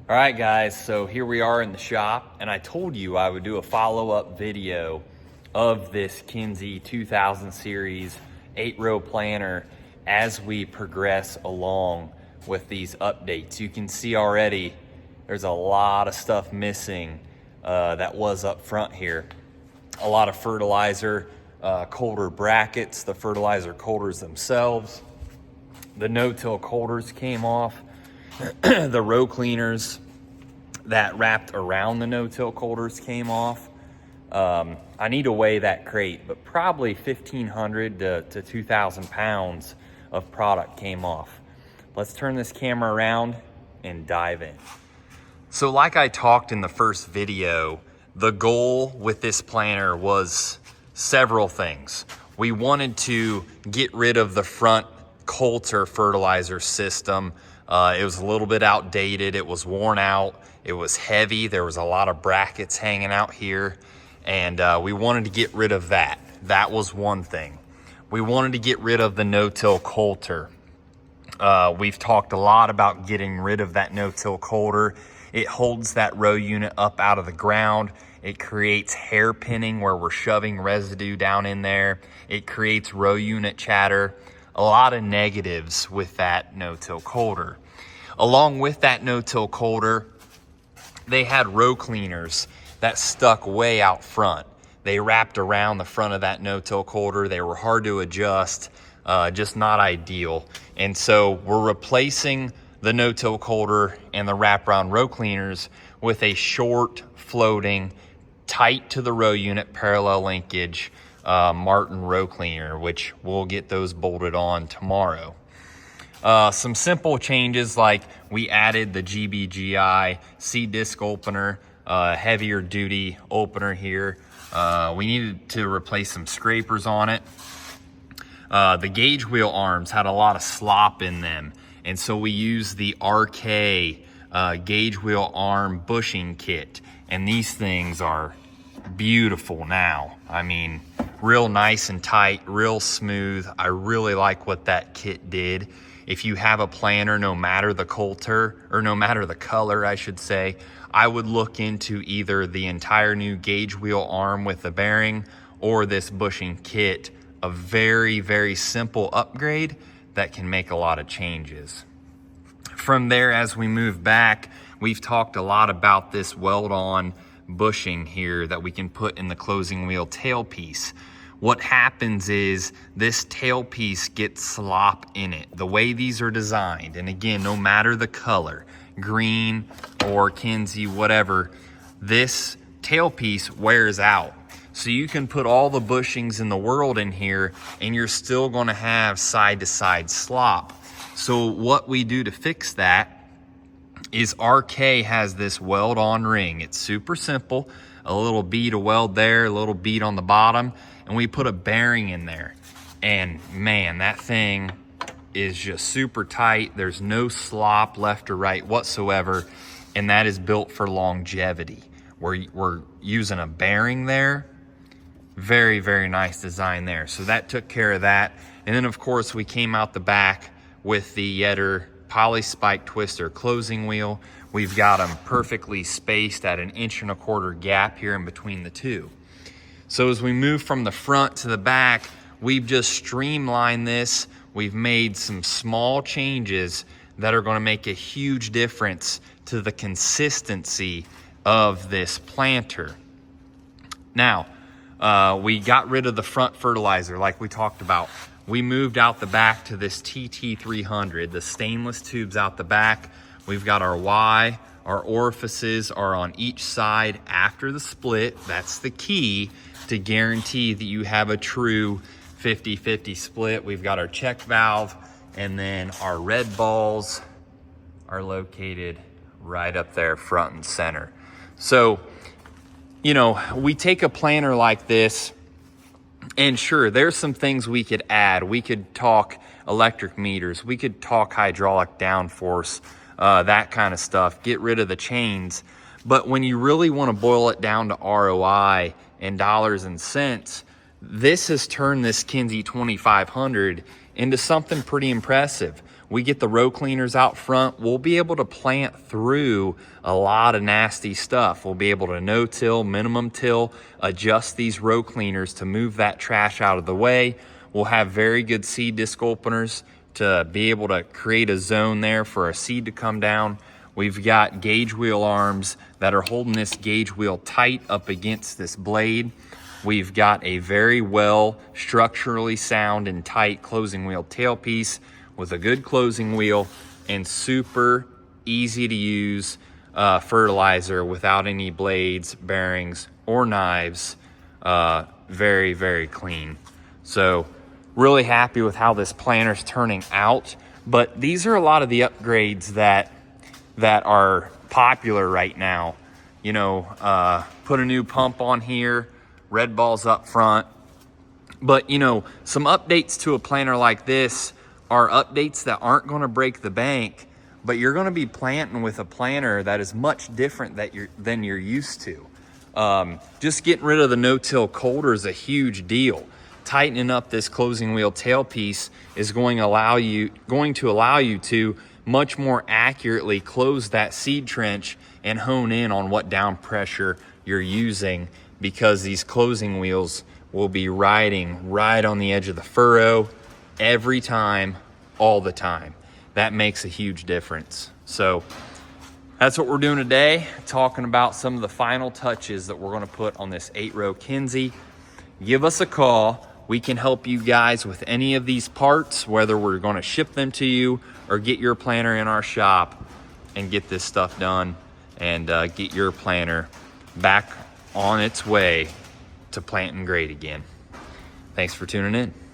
All right, guys, so here we are in the shop, and I told you I would do a follow-up video of this Kinze 2000 series 8-row planter as we progress along with these updates. You can see already there's a lot of stuff missing that was up front here. A lot of fertilizer coulter brackets, the fertilizer coulters themselves. The no-till coulters came off. The row cleaners that wrapped around the no-till coulters came off. I need to weigh that crate, but probably 1,500 to 2,000 pounds of product came off. Let's turn this camera around and dive in. So like I talked in the first video, the goal with this planter was several things. We wanted to get rid of the front coulter fertilizer system. It was a little bit outdated. It was worn out. It was heavy. There was a lot of brackets hanging out here. And we wanted to get rid of that. That was one thing. We wanted to get rid of the no-till coulter. We've talked a lot about getting rid of that no-till coulter. It holds that row unit up out of the ground. It creates hair pinning where we're shoving residue down in there. It creates row unit chatter. A lot of negatives with that no-till coulter. Along with that no-till coulter, they had row cleaners that stuck way out front. They wrapped around the front of that no-till coulter. They were hard to adjust, just not ideal. And so we're replacing the no-till coulter and the wraparound row cleaners with a short floating, tight to the row unit parallel linkage Martin row cleaner, which we'll get those bolted on tomorrow. Some simple changes, like we added the GBGI seed disc opener, heavier duty opener here. We needed to replace some scrapers on it. The gauge wheel arms had a lot of slop in them, and so we used the RK gauge wheel arm bushing kit, and these things are beautiful now. I mean, real nice and tight, real smooth. I really like what that kit did. If you have a planter, no matter the coulter, or no matter the color, I should say, I would look into either the entire new gauge wheel arm with the bearing or this bushing kit. A very, very simple upgrade that can make a lot of changes. From there, as we move back, we've talked a lot about this weld-on bushing here that we can put in the closing wheel tailpiece. What happens is this tailpiece gets slop in it. The way these are designed, and again, no matter the color, green or Kinze, whatever, this tailpiece wears out. So you can put all the bushings in the world in here and you're still gonna have side-to-side slop. So what we do to fix that is RK has this weld-on ring. It's super simple, a little bead of weld there, a little bead on the bottom, and we put a bearing in there. And man, that thing is just super tight. There's no slop left or right whatsoever, and that is built for longevity. We're using a bearing there. Very, very nice design there. So that took care of that. And then of course we came out the back with the Yetter poly spike twister closing wheel. We've got them perfectly spaced at 1.25 inch gap here in between the two. So as we move from the front to the back, we've just streamlined this. We've made some small changes that are going to make a huge difference to the consistency of this planter. Now, we got rid of the front fertilizer like we talked about. We moved out the back to this TT300, the stainless tubes out the back. We've got our Y, our orifices are on each side after the split. That's the key to guarantee that you have a true 50-50 split. We've got our check valve, and then our red balls are located right up there front and center. So, you know, we take a planter like this, and sure, there's some things we could add. We could talk electric meters. We could talk hydraulic downforce, that kind of stuff. Get rid of the chains. But when you really want to boil it down to ROI and dollars and cents, this has turned this Kinze 2500 into something pretty impressive. we get the row cleaners out front, we'll be able to plant through a lot of nasty stuff. We'll be able to no-till, minimum till, adjust these row cleaners to move that trash out of the way. We'll have very good seed disc openers to be able to create a zone there for a seed to come down. We've got gauge wheel arms that are holding this gauge wheel tight up against this blade. We've got a very well structurally sound and tight closing wheel tailpiece with a good closing wheel and super easy to use fertilizer without any blades, bearings, or knives. Very, very clean. So really happy with how this planter's turning out. But these are a lot of the upgrades that are popular right now. You know, put a new pump on here, red balls up front. But you know, some updates to a planter like this are updates that aren't going to break the bank, but you're going to be planting with a planter that is much different than you're used to. Just getting rid of the no-till coulter is a huge deal. Tightening up this closing wheel tailpiece is going to allow you to much more accurately close that seed trench and hone in on what down pressure you're using, because these closing wheels will be riding right on the edge of the furrow every time, all the time. That makes a huge difference. So that's what we're doing today, talking about some of the final touches that we're going to put on this 8-row Kinze. Give us a call. We can help you guys with any of these parts, whether we're going to ship them to you or get your planter in our shop and get this stuff done and get your planter back on its way to planting great again. Thanks for tuning in.